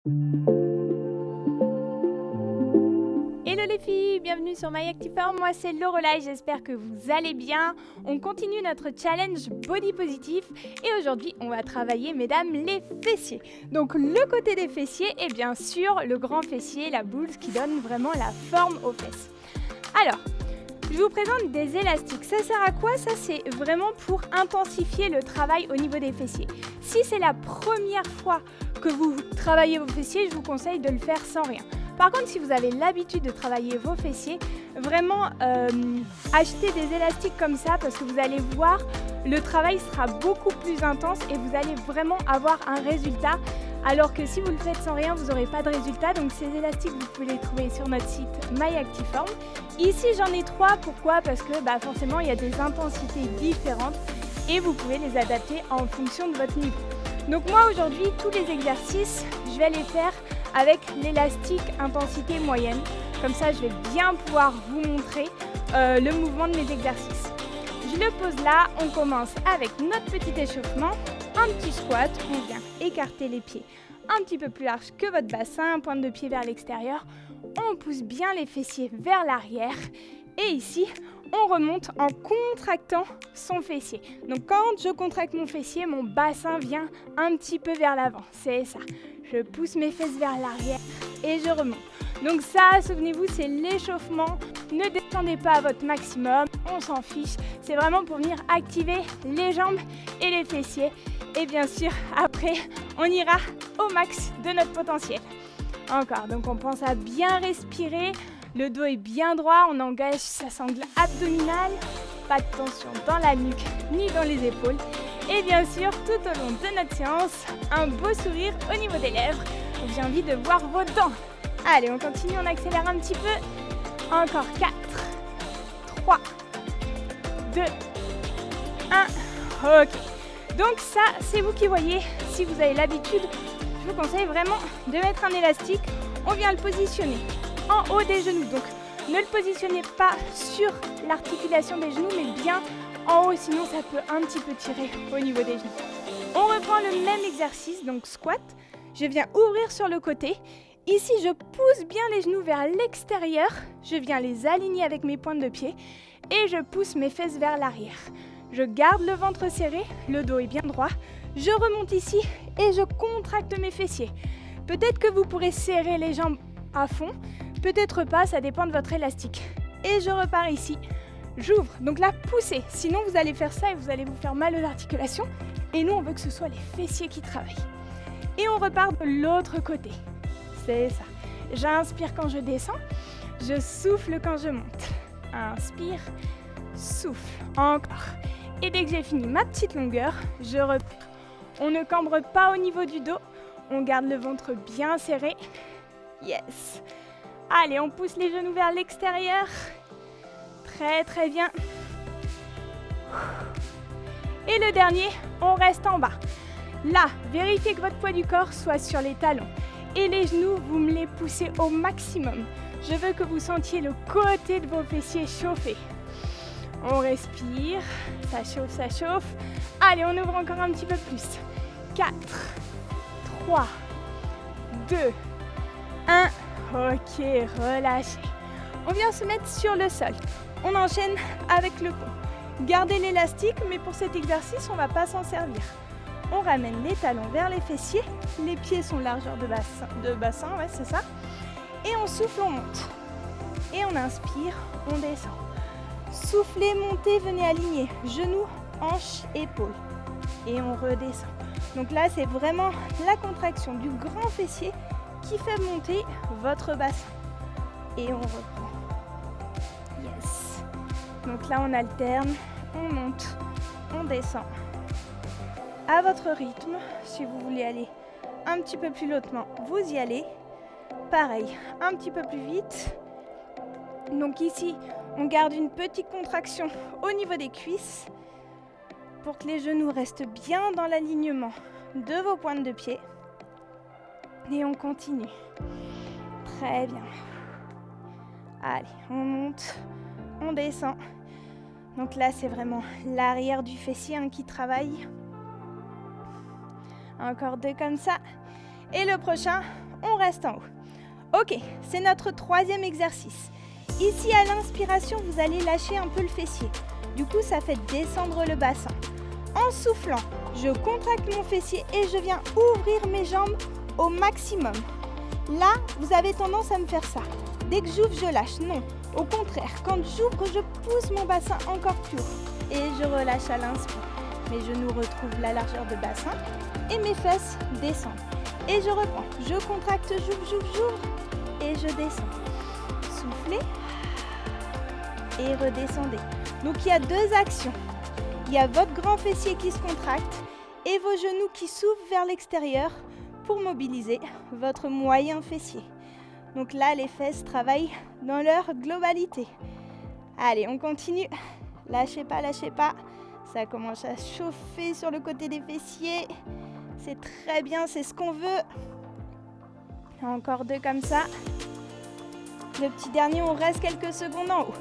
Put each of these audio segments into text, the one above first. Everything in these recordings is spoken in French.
Hello les filles, bienvenue sur My Active Form, moi c'est Lorelai, j'espère que vous allez bien. On continue notre challenge body positif et aujourd'hui on va travailler mesdames les fessiers. Donc le côté des fessiers est bien sûr le grand fessier, la boule qui donne vraiment la forme aux fesses. Alors, je vous présente des élastiques. Ça sert à quoi? Ça c'est vraiment pour intensifier le travail au niveau des fessiers. Si c'est la première fois que vous travaillez vos fessiers, je vous conseille de le faire sans rien. Par contre, si vous avez l'habitude de travailler vos fessiers, vraiment achetez des élastiques comme ça parce que vous allez voir, le travail sera beaucoup plus intense et vous allez vraiment avoir un résultat. Alors que si vous le faites sans rien, vous n'aurez pas de résultat. Donc ces élastiques, vous pouvez les trouver sur notre site My Active Form. Ici, j'en ai 3. Pourquoi? Parce que forcément, il y a des intensités différentes et vous pouvez les adapter en fonction de votre niveau. Donc moi, aujourd'hui, tous les exercices, je vais les faire avec l'élastique intensité moyenne. Comme ça, je vais bien pouvoir vous montrer le mouvement de mes exercices. Je le pose là, on commence avec notre petit échauffement, un petit squat, on vient écarter les pieds un petit peu plus large que votre bassin, pointe de pied vers l'extérieur, on pousse bien les fessiers vers l'arrière et ici, on remonte en contractant son fessier. Donc quand je contracte mon fessier, mon bassin vient un petit peu vers l'avant, c'est ça. Je pousse mes fesses vers l'arrière et je remonte. Donc ça, souvenez-vous, c'est l'échauffement. Ne descendez pas à votre maximum, on s'en fiche. C'est vraiment pour venir activer les jambes et les fessiers. Et bien sûr, après, on ira au max de notre potentiel. Encore, donc on pense à bien respirer. Le dos est bien droit, on engage sa sangle abdominale. Pas de tension dans la nuque ni dans les épaules. Et bien sûr, tout au long de notre séance, un beau sourire au niveau des lèvres. J'ai envie de voir vos dents. Allez, on continue, on accélère un petit peu. Encore 4, 3, 2, 1. Ok. Donc ça, c'est vous qui voyez. Si vous avez l'habitude, je vous conseille vraiment de mettre un élastique. On vient le positionner en haut des genoux. Donc ne le positionnez pas sur l'articulation des genoux, mais bien en haut, sinon ça peut un petit peu tirer au niveau des genoux. On reprend le même exercice, donc squat. Je viens ouvrir sur le côté. Ici, je pousse bien les genoux vers l'extérieur. Je viens les aligner avec mes pointes de pied et je pousse mes fesses vers l'arrière. Je garde le ventre serré, le dos est bien droit. Je remonte ici et je contracte mes fessiers. Peut-être que vous pourrez serrer les jambes à fond, peut-être pas, ça dépend de votre élastique. Et je repars ici. J'ouvre, donc là, poussez. Sinon, vous allez faire ça et vous allez vous faire mal aux articulations. Et nous, on veut que ce soit les fessiers qui travaillent. Et on repart de l'autre côté. C'est ça. J'inspire quand je descends. Je souffle quand je monte. Inspire, souffle. Encore. Et dès que j'ai fini ma petite longueur, je repars. On ne cambre pas au niveau du dos. On garde le ventre bien serré. Yes. Allez, on pousse les genoux vers l'extérieur. Très très bien. Et le dernier, on reste en bas. Là, vérifiez que votre poids du corps soit sur les talons. Et les genoux, vous me les poussez au maximum. Je veux que vous sentiez le côté de vos fessiers chauffer. On respire, ça chauffe, ça chauffe. Allez, on ouvre encore un petit peu plus. 4, 3, 2, 1. Ok, relâchez. On vient se mettre sur le sol. On enchaîne avec le pont. Gardez l'élastique, mais pour cet exercice, on ne va pas s'en servir. On ramène les talons vers les fessiers. Les pieds sont largeur de bassin, ouais, c'est ça. Et on souffle, on monte. Et on inspire, on descend. Soufflez, montez, venez aligner. Genoux, hanches, épaules. Et on redescend. Donc là, c'est vraiment la contraction du grand fessier qui fait monter votre bassin. Et on reprend. Yes. Donc là, on alterne, on monte, on descend. À votre rythme, si vous voulez aller un petit peu plus lentement, vous y allez. Pareil, un petit peu plus vite. Donc ici, on garde une petite contraction au niveau des cuisses pour que les genoux restent bien dans l'alignement de vos pointes de pied. Et on continue. Très bien. Allez, on monte, on descend. Donc là, c'est vraiment l'arrière du fessier qui travaille. Encore 2 comme ça. Et le prochain, on reste en haut. Ok, c'est notre troisième exercice. Ici, à l'inspiration, vous allez lâcher un peu le fessier. Du coup, ça fait descendre le bassin. En soufflant, je contracte mon fessier et je viens ouvrir mes jambes au maximum. Là, vous avez tendance à me faire ça. Dès que j'ouvre, je lâche. Non, au contraire, quand j'ouvre, je pousse mon bassin encore plus haut. Et je relâche à l'inspire. Mes genoux retrouvent la largeur de bassin et mes fesses descendent. Et je reprends. Je contracte, j'ouvre et je descends. Soufflez et redescendez. Donc il y a deux actions. Il y a votre grand fessier qui se contracte et vos genoux qui s'ouvrent vers l'extérieur pour mobiliser votre moyen fessier. Donc là, les fesses travaillent dans leur globalité. Allez, on continue. Lâchez pas. Ça commence à chauffer sur le côté des fessiers. C'est très bien, c'est ce qu'on veut. Encore deux comme ça. Le petit dernier, on reste quelques secondes en haut.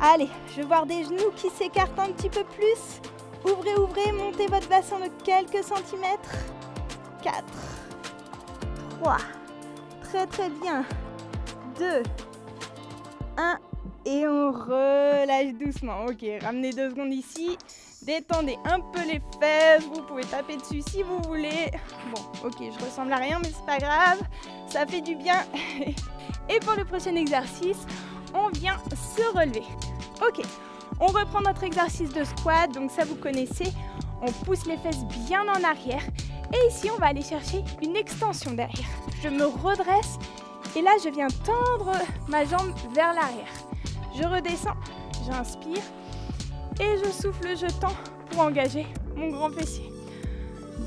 Allez, je veux voir des genoux qui s'écartent un petit peu plus. Ouvrez, montez votre bassin de quelques centimètres. 4, 3, très bien. 2, 1. Et on relâche doucement. Ok, ramenez 2 secondes ici. Détendez un peu les fesses. Vous pouvez taper dessus si vous voulez. Bon, ok, je ressemble à rien, mais c'est pas grave. Ça fait du bien. Et pour le prochain exercice, on vient se relever. Ok, on reprend notre exercice de squat. Donc ça, vous connaissez. On pousse les fesses bien en arrière. Et ici, on va aller chercher une extension derrière. Je me redresse. Et là, je viens tendre ma jambe vers l'arrière. Je redescends, j'inspire et je souffle, je tends pour engager mon grand fessier.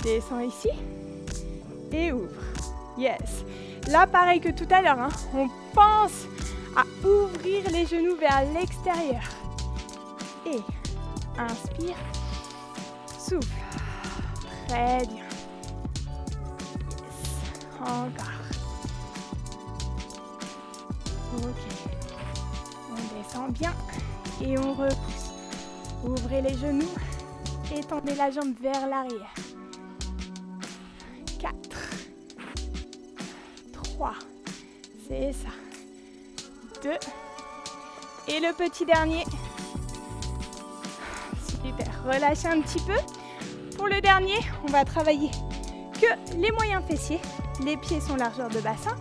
Descends ici et ouvre. Yes. Là, pareil que tout à l'heure, on pense à ouvrir les genoux vers l'extérieur. Et inspire, souffle. Très bien. Yes. Encore. Ok. On descend bien et on repousse. Ouvrez les genoux et tendez la jambe vers l'arrière. 4, 3, c'est ça. 2 et le petit dernier. Super, relâchez un petit peu. Pour le dernier, on va travailler que les moyens fessiers. Les pieds sont largeur de bassin.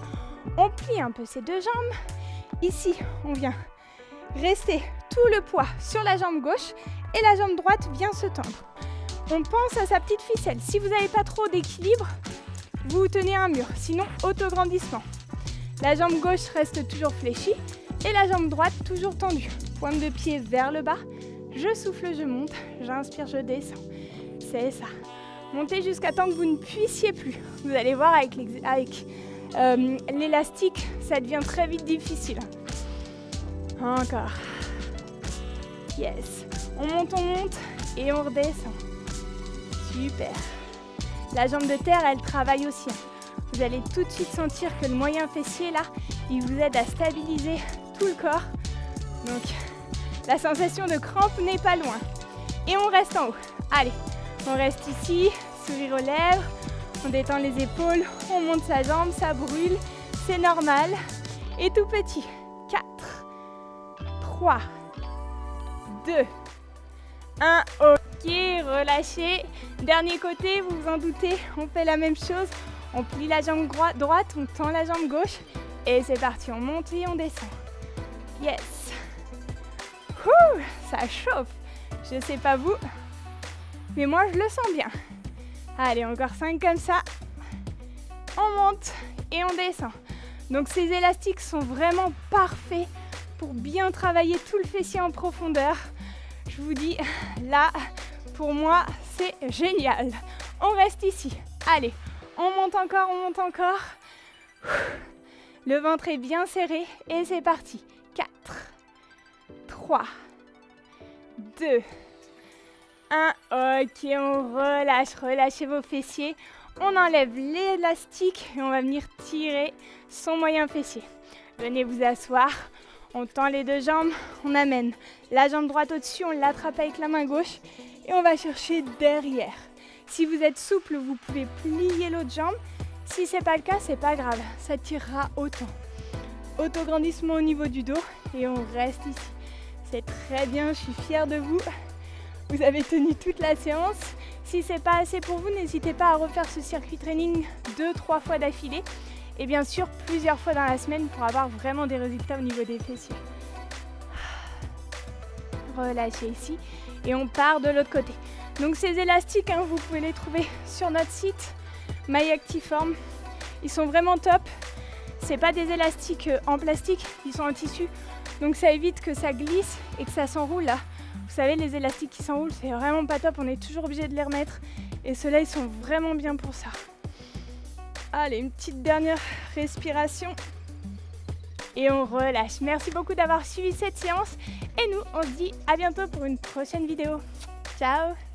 On plie un peu ces deux jambes. Ici, on vient rester tout le poids sur la jambe gauche et la jambe droite vient se tendre. On pense à sa petite ficelle. Si vous n'avez pas trop d'équilibre, vous tenez un mur, sinon autograndissement. La jambe gauche reste toujours fléchie et la jambe droite toujours tendue. Pointe de pied vers le bas, je souffle, je monte, j'inspire, je descends. C'est ça. Montez jusqu'à temps que vous ne puissiez plus. Vous allez voir avec l'élastique, ça devient très vite difficile. Encore. Yes. On monte et on redescend. Super. La jambe de terre, elle travaille aussi. Vous allez tout de suite sentir que le moyen fessier, là, il vous aide à stabiliser tout le corps. Donc, la sensation de crampe n'est pas loin. Et on reste en haut. Allez, on reste ici, sourire aux lèvres. On détend les épaules, on monte sa jambe, ça brûle. C'est normal. Et tout petit. 4, 3, 2, 1. Ok, relâchez. Dernier côté, vous vous en doutez, on fait la même chose. On plie la jambe droite, on tend la jambe gauche. Et c'est parti, on monte et on descend. Yes. Ouh, ça chauffe. Je sais pas vous, mais moi je le sens bien. Allez, encore 5 comme ça. On monte et on descend. Donc ces élastiques sont vraiment parfaits pour bien travailler tout le fessier en profondeur. Je vous dis, là, pour moi, c'est génial. On reste ici. Allez, on monte encore. Le ventre est bien serré et c'est parti. 4, 3, 2, 1. Ok, on relâche. Relâchez vos fessiers. On enlève l'élastique et on va venir tirer son moyen fessier. Venez vous asseoir. On tend les deux jambes. On amène la jambe droite au-dessus. On l'attrape avec la main gauche. Et on va chercher derrière. Si vous êtes souple, vous pouvez plier l'autre jambe. Si c'est pas le cas, c'est pas grave, ça tirera autant. Autograndissement au niveau du dos et on reste ici. C'est très bien, je suis fière de vous. Vous avez tenu toute la séance. Si c'est pas assez pour vous, n'hésitez pas à refaire ce circuit training 2-3 fois d'affilée et bien sûr plusieurs fois dans la semaine pour avoir vraiment des résultats au niveau des fessiers. Relâchez ici et on part de l'autre côté. Donc ces élastiques, vous pouvez les trouver sur notre site MyActiveForm. Ils sont vraiment top. C'est pas des élastiques en plastique, ils sont en tissu. Donc ça évite que ça glisse et que ça s'enroule là. Vous savez, les élastiques qui s'enroulent, c'est vraiment pas top. On est toujours obligé de les remettre. Et ceux-là, ils sont vraiment bien pour ça. Allez, une petite dernière respiration. Et on relâche. Merci beaucoup d'avoir suivi cette séance. Et nous, on se dit à bientôt pour une prochaine vidéo. Ciao!